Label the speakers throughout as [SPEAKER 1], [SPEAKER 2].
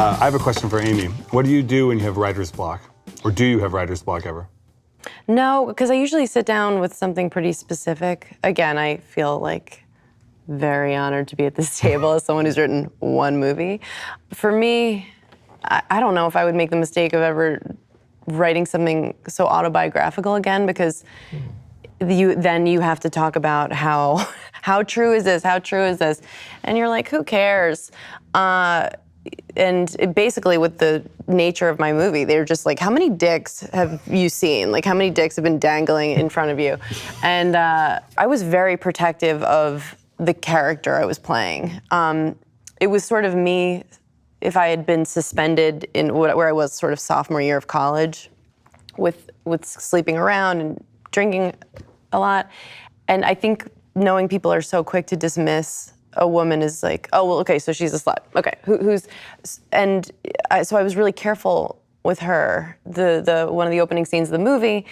[SPEAKER 1] I have a question for Amy. What do you do when you have writer's block? Or do you have writer's block ever?
[SPEAKER 2] No, because I usually sit down with something pretty specific. Again, I feel like very honored to be at this table as someone who's written one movie. For me, I don't know if I would make the mistake of ever writing something so autobiographical again, because then you have to talk about how true is this, and you're like, who cares? And basically with the nature of my movie, they're just like, how many dicks have you seen? Like, how many dicks have been dangling in front of you? And I was very protective of the character I was playing. It was sort of me, if I had been suspended in where I was sort of sophomore year of college with sleeping around and drinking a lot. And I think knowing people are so quick to dismiss a woman is like, oh, well, okay, so she's a slut. Okay, so I was really careful with her. The one of the opening scenes of the movie,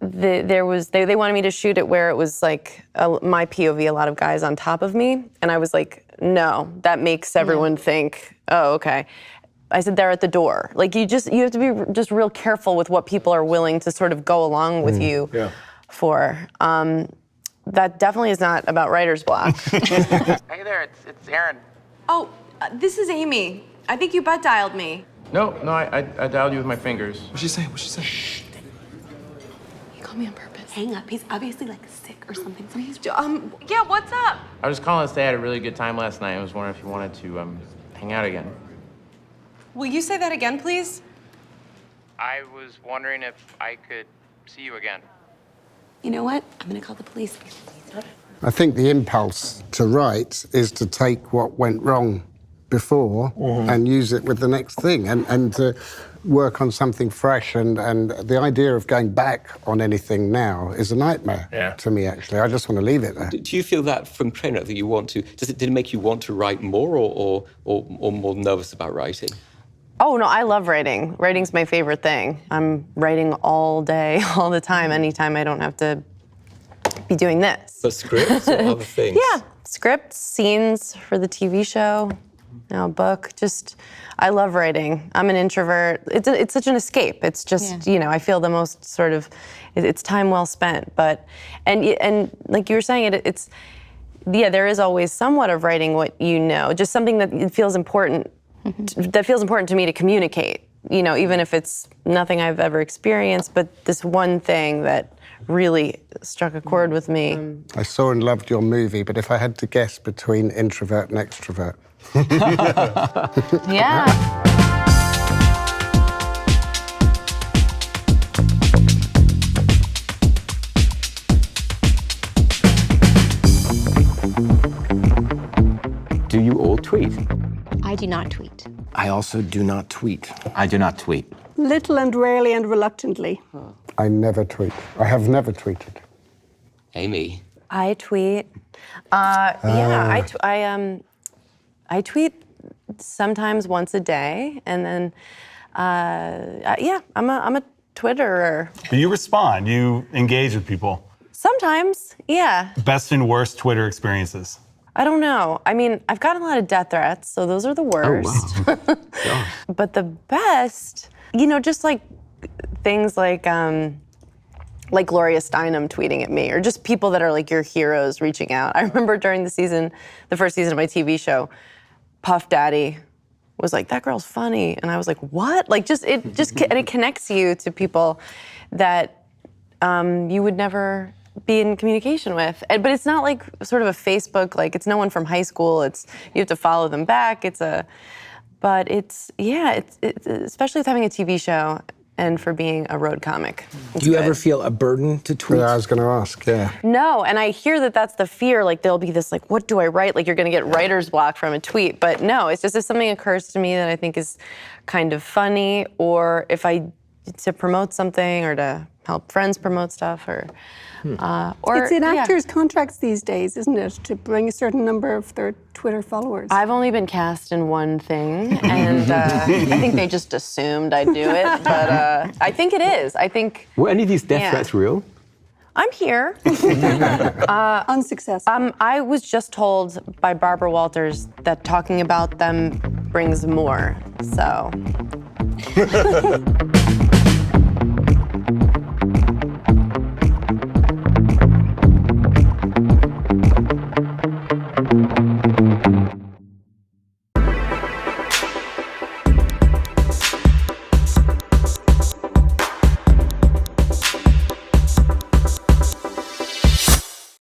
[SPEAKER 2] they wanted me to shoot it where it was like my POV, a lot of guys on top of me, and I was like, no, that makes everyone think, oh, okay. I said, they're at the door. Like, you have to be just real careful with what people are willing to sort of go along with you for. That definitely is not about writer's block.
[SPEAKER 3] Hey there, it's Aaron.
[SPEAKER 2] Oh, this is Amy. I think you butt dialed me.
[SPEAKER 3] No, I dialed you with my fingers.
[SPEAKER 4] What'd she say?
[SPEAKER 2] Shh. He called me on purpose.
[SPEAKER 5] Hang up. He's obviously like sick or something.
[SPEAKER 2] Yeah, what's up?
[SPEAKER 3] I was calling to say I had a really good time last night. I was wondering if you wanted to hang out again.
[SPEAKER 2] Will you say that again, please?
[SPEAKER 3] I was wondering if I could see you again.
[SPEAKER 5] You know what? I'm gonna call the police.
[SPEAKER 6] I think the impulse to write is to take what went wrong before and use it with the next thing, and to work on something fresh. And the idea of going back on anything now is a nightmare to me, actually. I just want to leave it there.
[SPEAKER 7] Do you feel that from Trainwreck that you want to, did it make you want to write more or more nervous about writing?
[SPEAKER 2] Oh, no, I love writing. Writing's my favorite thing. I'm writing all day, all the time, anytime I don't have to be doing this.
[SPEAKER 7] The scripts or other things?
[SPEAKER 2] Yeah, scripts, scenes for the TV show, book. I love writing. I'm an introvert. It's such an escape. It's just, I feel the most sort of, it's time well spent. But, and like you were saying, there is always somewhat of writing what you know, just something that feels important. That feels important to me to communicate, even if it's nothing I've ever experienced, but this one thing that really struck a chord with me.
[SPEAKER 6] I saw and loved your movie, but if I had to guess between introvert and extrovert.
[SPEAKER 2] Yeah.
[SPEAKER 7] Do you all tweet?
[SPEAKER 5] I do not tweet.
[SPEAKER 4] I also do not tweet.
[SPEAKER 8] I do not tweet.
[SPEAKER 9] Little and rarely and reluctantly.
[SPEAKER 6] I never tweet. I have never tweeted.
[SPEAKER 7] Amy?
[SPEAKER 2] I tweet. I tweet sometimes once a day, and then, I'm a Twitterer.
[SPEAKER 1] But you respond, you engage with people.
[SPEAKER 2] Sometimes, yeah.
[SPEAKER 1] Best and worst Twitter experiences?
[SPEAKER 2] I don't know. I mean, I've gotten a lot of death threats, so those are the worst.
[SPEAKER 7] Oh, wow.
[SPEAKER 2] But the best, just like things like Gloria Steinem tweeting at me, or just people that are like your heroes reaching out. I remember during the first season of my TV show, Puff Daddy was like, that girl's funny. And I was like, what? Like, it connects you to people that you would never be in communication with. But it's not like sort of a Facebook, like it's no one from high school. You have to follow them back. But it's especially with having a TV show and for being a road comic.
[SPEAKER 4] Do you ever feel a burden to tweet?
[SPEAKER 6] Yeah, I was going to ask, yeah.
[SPEAKER 2] No, and I hear that that's the fear, like there'll be this like, what do I write? Like you're gonna get writer's block from a tweet. But no, it's just if something occurs to me that I think is kind of funny, or to promote something or to help friends promote stuff, or
[SPEAKER 9] it's in actors' contracts these days, isn't it, to bring a certain number of their Twitter followers?
[SPEAKER 2] I've only been cast in one thing, and I think they just assumed I'd do it, but I think it is.
[SPEAKER 7] Were any of these death threats real?
[SPEAKER 2] I'm here.
[SPEAKER 9] Unsuccessful.
[SPEAKER 2] I was just told by Barbara Walters that talking about them brings more. So.